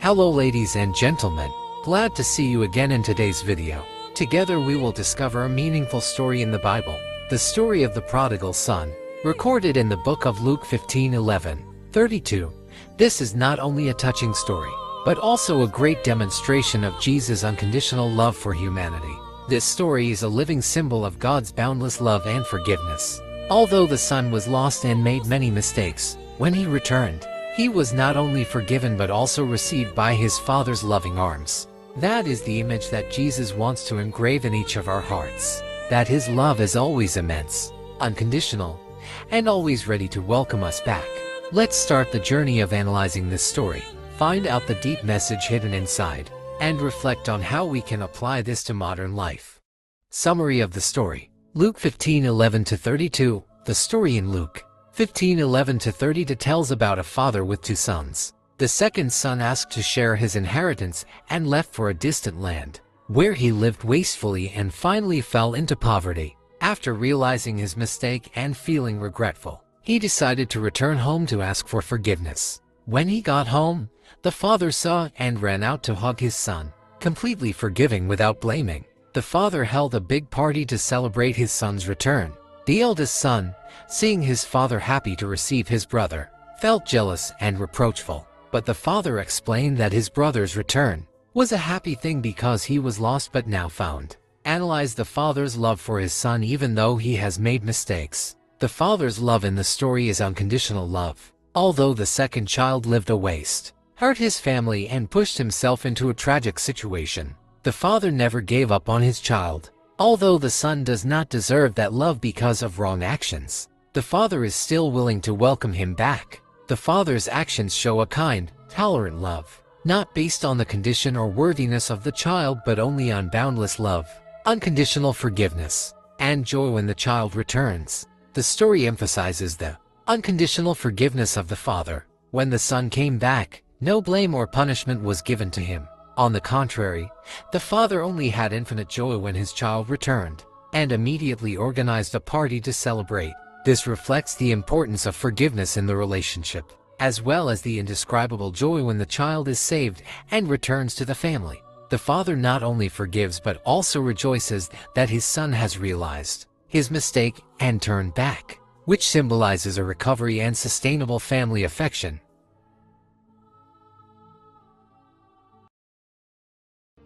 Hello ladies and gentlemen, glad to see you again in today's video. Together we will discover a meaningful story in the Bible, the story of the prodigal son, recorded in the book of Luke 15:11-32. This is not only a touching story, but also a great demonstration of Jesus' unconditional love for humanity. This story is a living symbol of God's boundless love and forgiveness. Although the son was lost and made many mistakes, when he returned, he was not only forgiven but also received by his Father's loving arms. That is the image that Jesus wants to engrave in each of our hearts. That his love is always immense, unconditional, and always ready to welcome us back. Let's start the journey of analyzing this story, find out the deep message hidden inside, and reflect on how we can apply this to modern life. Summary of the story. Luke 15:11-32. The story in Luke 15:11-32 tells about a father with two sons. The second son asked to share his inheritance and left for a distant land, where he lived wastefully and finally fell into poverty. After realizing his mistake and feeling regretful, he decided to return home to ask for forgiveness. When he got home, the father saw and ran out to hug his son, completely forgiving without blaming. The father held a big party to celebrate his son's return. The eldest son, seeing his father happy to receive his brother, felt jealous and reproachful. But the father explained that his brother's return was a happy thing because he was lost but now found. Analyze the father's love for his son even though he has made mistakes. The father's love in the story is unconditional love. Although the second child lived a waste, hurt his family and pushed himself into a tragic situation, the father never gave up on his child. Although the son does not deserve that love because of wrong actions, the father is still willing to welcome him back. The father's actions show a kind, tolerant love, not based on the condition or worthiness of the child but only on boundless love, unconditional forgiveness, and joy when the child returns. The story emphasizes the unconditional forgiveness of the father. When the son came back, no blame or punishment was given to him. On the contrary, the father only had infinite joy when his child returned, and immediately organized a party to celebrate. This reflects the importance of forgiveness in the relationship, as well as the indescribable joy when the child is saved and returns to the family. The father not only forgives but also rejoices that his son has realized his mistake and turned back, which symbolizes a recovery and sustainable family affection.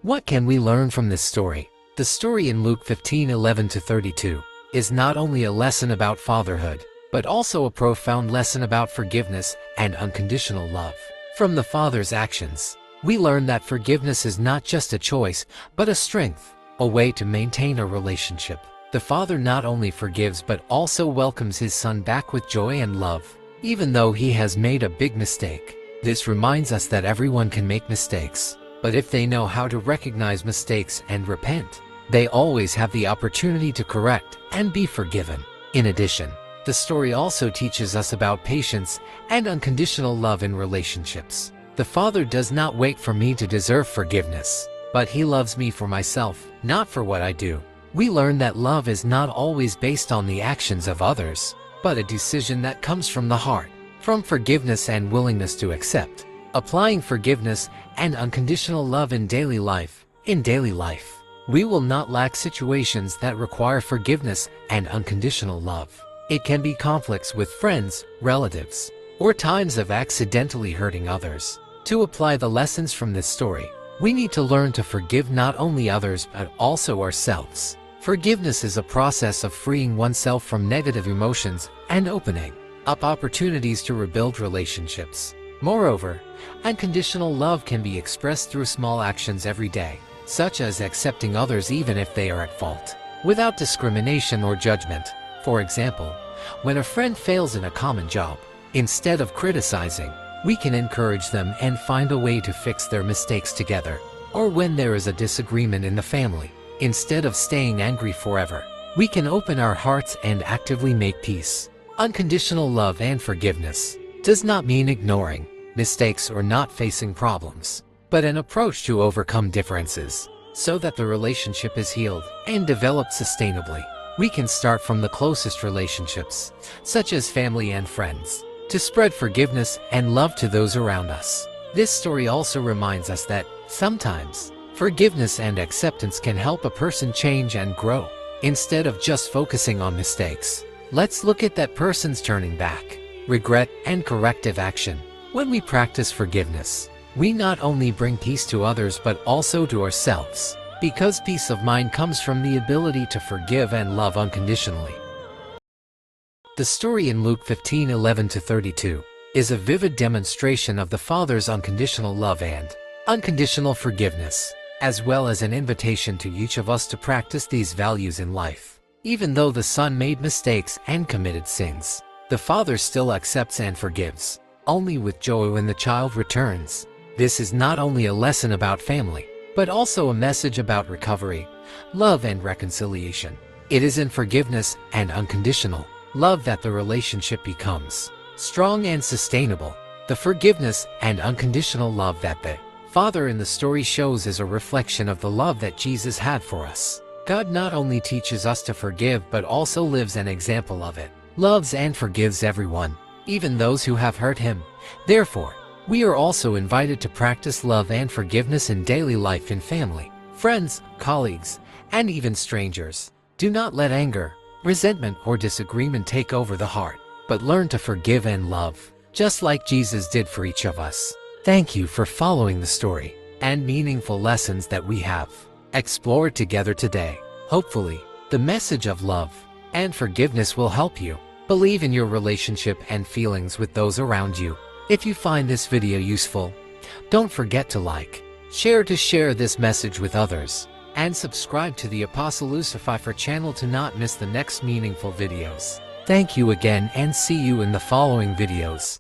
What can we learn from this story? The story in Luke 15:11-32 is not only a lesson about fatherhood, but also a profound lesson about forgiveness and unconditional love. From the father's actions, we learn that forgiveness is not just a choice, but a strength, a way to maintain a relationship. The father not only forgives but also welcomes his son back with joy and love, even though he has made a big mistake. This reminds us that everyone can make mistakes, but if they know how to recognize mistakes and repent, they always have the opportunity to correct and be forgiven. In addition, the story also teaches us about patience and unconditional love in relationships. The father does not wait for me to deserve forgiveness, but he loves me for myself, not for what I do. We learn that love is not always based on the actions of others, but a decision that comes from the heart, from forgiveness and willingness to accept. Applying forgiveness and unconditional love in daily life. We will not lack situations that require forgiveness and unconditional love. It can be conflicts with friends, relatives, or times of accidentally hurting others. To apply the lessons from this story, we need to learn to forgive not only others but also ourselves. Forgiveness is a process of freeing oneself from negative emotions and opening up opportunities to rebuild relationships. Moreover, unconditional love can be expressed through small actions every day, such as accepting others even if they are at fault, without discrimination or judgment. For example, when a friend fails in a common job, instead of criticizing, we can encourage them and find a way to fix their mistakes together. Or when there is a disagreement in the family, instead of staying angry forever, we can open our hearts and actively make peace. Unconditional love and forgiveness does not mean ignoring mistakes or not facing problems, but an approach to overcome differences so that the relationship is healed and developed sustainably. We can start from the closest relationships, such as family and friends, to spread forgiveness and love to those around us. This story also reminds us that, sometimes, forgiveness and acceptance can help a person change and grow. Instead of just focusing on mistakes, let's look at that person's turning back, regret, and corrective action. When we practice forgiveness, we not only bring peace to others but also to ourselves, because peace of mind comes from the ability to forgive and love unconditionally. The story in Luke 15:11-32 is a vivid demonstration of the Father's unconditional love and unconditional forgiveness, as well as an invitation to each of us to practice these values in life. Even though the Son made mistakes and committed sins, the Father still accepts and forgives, only with joy when the child returns. This is not only a lesson about family, but also a message about recovery, love, and reconciliation. It is in forgiveness and unconditional love that the relationship becomes strong and sustainable. The forgiveness and unconditional love that the Father in the story shows is a reflection of the love that Jesus had for us. God not only teaches us to forgive but also lives an example of it, loves and forgives everyone, even those who have hurt him. Therefore, we are also invited to practice love and forgiveness in daily life in family, friends, colleagues, and even strangers. Do not let anger, resentment, or disagreement take over the heart, but learn to forgive and love, just like Jesus did for each of us. Thank you for following the story and meaningful lessons that we have explored together today. Hopefully, the message of love and forgiveness will help you believe in your relationship and feelings with those around you. If you find this video useful, don't forget to like, share this message with others, and subscribe to the Apostle Lucifer channel to not miss the next meaningful videos. Thank you again and see you in the following videos.